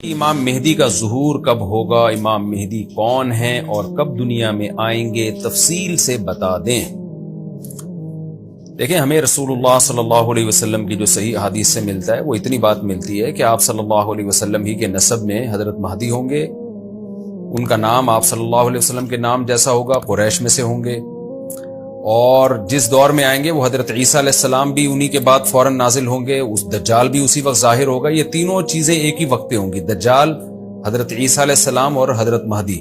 امام مہدی کا ظہور کب ہوگا، امام مہدی کون ہیں اور کب دنیا میں آئیں گے، تفصیل سے بتا دیں۔ دیکھیں، ہمیں رسول اللہ صلی اللہ علیہ وسلم کی جو صحیح حدیث سے ملتا ہے وہ اتنی بات ملتی ہے کہ آپ صلی اللہ علیہ وسلم ہی کے نسب میں حضرت مہدی ہوں گے، ان کا نام آپ صلی اللہ علیہ وسلم کے نام جیسا ہوگا، قریش میں سے ہوں گے، اور جس دور میں آئیں گے وہ حضرت عیسیٰ علیہ السلام بھی انہی کے بعد فوراً نازل ہوں گے، اس دجال بھی اسی وقت ظاہر ہوگا۔ یہ تینوں چیزیں ایک ہی وقت پہ ہوں گی، دجال، حضرت عیسیٰ علیہ السلام اور حضرت مہدی۔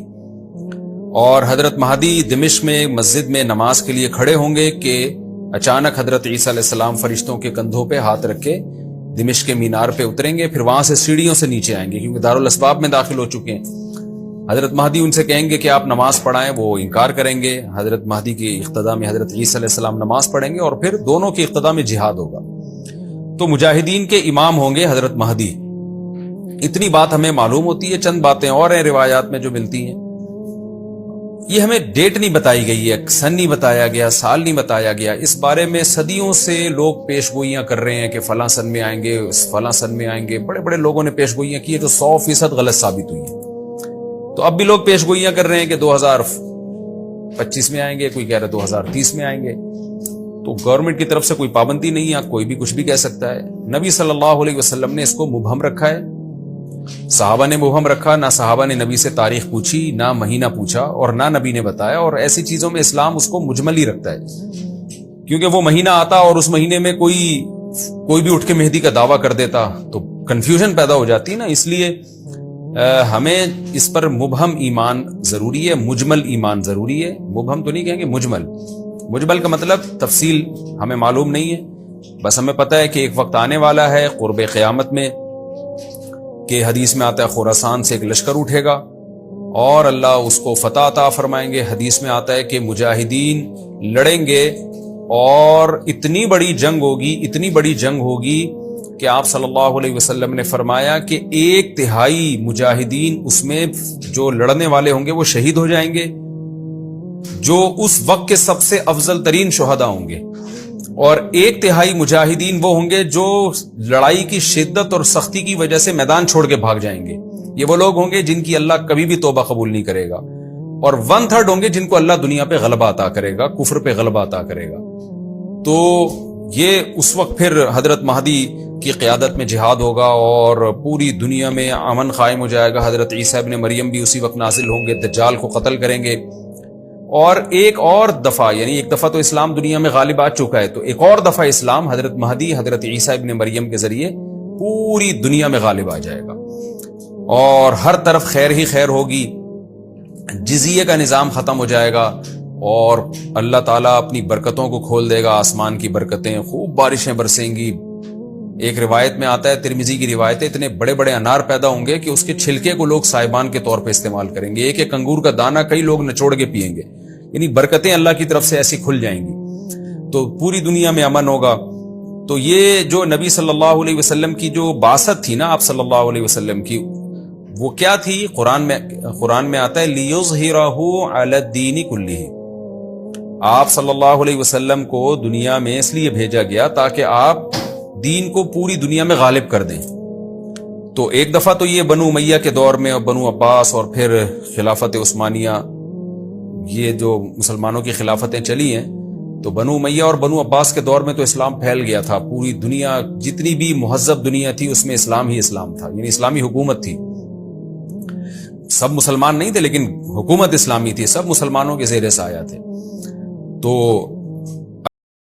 اور حضرت مہدی دمشق میں مسجد میں نماز کے لیے کھڑے ہوں گے کہ اچانک حضرت عیسیٰ علیہ السلام فرشتوں کے کندھوں پہ ہاتھ رکھ کے دمشق کے مینار پہ اتریں گے، پھر وہاں سے سیڑھیوں سے نیچے آئیں گے کیونکہ دارالاسباب میں داخل ہو چکے ہیں۔ حضرت مہدی ان سے کہیں گے کہ آپ نماز پڑھائیں، وہ انکار کریں گے۔ حضرت مہدی کی اقتداء میں حضرت عیسیٰ علیہ السلام نماز پڑھیں گے اور پھر دونوں کی اقتداء میں جہاد ہوگا۔ تو مجاہدین کے امام ہوں گے حضرت مہدی، اتنی بات ہمیں معلوم ہوتی ہے۔ چند باتیں اور ہیں روایات میں جو ملتی ہیں، یہ ہمیں ڈیٹ نہیں بتائی گئی ہے، سن نہیں بتایا گیا، سال نہیں بتایا گیا۔ اس بارے میں صدیوں سے لوگ پیش گوئیاں کر رہے ہیں کہ فلاں سن میں آئیں گے، فلاں سن میں آئیں گے، بڑے بڑے لوگوں نے پیش گوئیاں کی ہیں جو 100% غلط ثابت ہوئی ہیں۔ تو اب بھی لوگ پیش گوئیاں کر رہے ہیں کہ 2025 میں آئیں گے، کوئی کہہ رہا ہے 2030 میں آئیں گے۔ تو گورنمنٹ کی طرف سے کوئی پابندی نہیں ہے، کوئی بھی کچھ بھی کہہ سکتا ہے۔ نبی صلی اللہ علیہ وسلم نے اس کو مبہم رکھا ہے، صحابہ نے مبہم رکھا، نہ صحابہ نے نبی سے تاریخ پوچھی، نہ مہینہ پوچھا، اور نہ نبی نے بتایا۔ اور ایسی چیزوں میں اسلام اس کو مجمل ہی رکھتا ہے، کیونکہ وہ مہینہ آتا اور اس مہینے میں کوئی بھی اٹھ کے مہدی کا دعویٰ کر دیتا تو کنفیوژن پیدا ہو جاتی ہے نا۔ اس لیے ہمیں اس پر مبہم ایمان ضروری ہے، مجمل ایمان ضروری ہے۔ مبہم تو نہیں کہیں گے، مجمل کا مطلب تفصیل ہمیں معلوم نہیں ہے، بس ہمیں پتہ ہے کہ ایک وقت آنے والا ہے قرب قیامت میں کہ حدیث میں آتا ہے خراسان سے ایک لشکر اٹھے گا اور اللہ اس کو فتح عطا فرمائیں گے۔ حدیث میں آتا ہے کہ مجاہدین لڑیں گے اور اتنی بڑی جنگ ہوگی کہ آپ صلی اللہ علیہ وسلم نے فرمایا کہ 1/3 مجاہدین اس میں جو لڑنے والے ہوں گے وہ شہید ہو جائیں گے، جو اس وقت کے سب سے افضل ترین شہداء ہوں گے، اور 1/3 مجاہدین وہ ہوں گے جو لڑائی کی شدت اور سختی کی وجہ سے میدان چھوڑ کے بھاگ جائیں گے۔ یہ وہ لوگ ہوں گے جن کی اللہ کبھی بھی توبہ قبول نہیں کرے گا، اور 1/3 ہوں گے جن کو اللہ دنیا پہ غلبہ عطا کرے گا، کفر پہ غلبہ عطا کرے گا۔ تو یہ اس وقت پھر حضرت مہدی کی قیادت میں جہاد ہوگا اور پوری دنیا میں امن قائم ہو جائے گا۔ حضرت عیسیٰ ابن مریم بھی اسی وقت نازل ہوں گے، دجال کو قتل کریں گے، اور ایک اور دفعہ، یعنی ایک دفعہ تو اسلام دنیا میں غالب آ چکا ہے، تو ایک اور دفعہ اسلام حضرت مہدی حضرت عیسیٰ ابن مریم کے ذریعے پوری دنیا میں غالب آ جائے گا، اور ہر طرف خیر ہی خیر ہوگی، جزیے کا نظام ختم ہو جائے گا، اور اللہ تعالیٰ اپنی برکتوں کو کھول دے گا، آسمان کی برکتیں، خوب بارشیں برسیں گی۔ ایک روایت میں آتا ہے، ترمذی کی روایت ہے، اتنے بڑے بڑے انار پیدا ہوں گے کہ اس کے چھلکے کو لوگ سائبان کے طور پہ استعمال کریں گے، ایک ایک انگور کا دانہ کئی لوگ نچوڑ کے پیئیں گے، یعنی برکتیں اللہ کی طرف سے ایسی کھل جائیں گی، تو پوری دنیا میں امن ہوگا۔ تو یہ جو نبی صلی اللہ علیہ وسلم کی جو بعثت تھی نا، آپ صلی اللہ علیہ وسلم کی، وہ کیا تھی؟ قرآن میں آتا ہے لِيُظْهِرَهُ عَلَى الدِّينِ كُلِّهِ۔ آپ صلی اللہ علیہ وسلم کو دنیا میں اس لیے بھیجا گیا تاکہ آپ دین کو پوری دنیا میں غالب کر دیں۔ تو ایک دفعہ تو یہ بنو امیہ کے دور میں، اور بنو عباس، اور پھر خلافت عثمانیہ، یہ جو مسلمانوں کی خلافتیں چلی ہیں، تو بنو امیہ اور بنو عباس کے دور میں تو اسلام پھیل گیا تھا، پوری دنیا جتنی بھی مہذب دنیا تھی اس میں اسلام ہی اسلام تھا، یعنی اسلامی حکومت تھی، سب مسلمان نہیں تھے لیکن حکومت اسلامی تھی، سب مسلمانوں کے زیر سایہ تھے۔ تو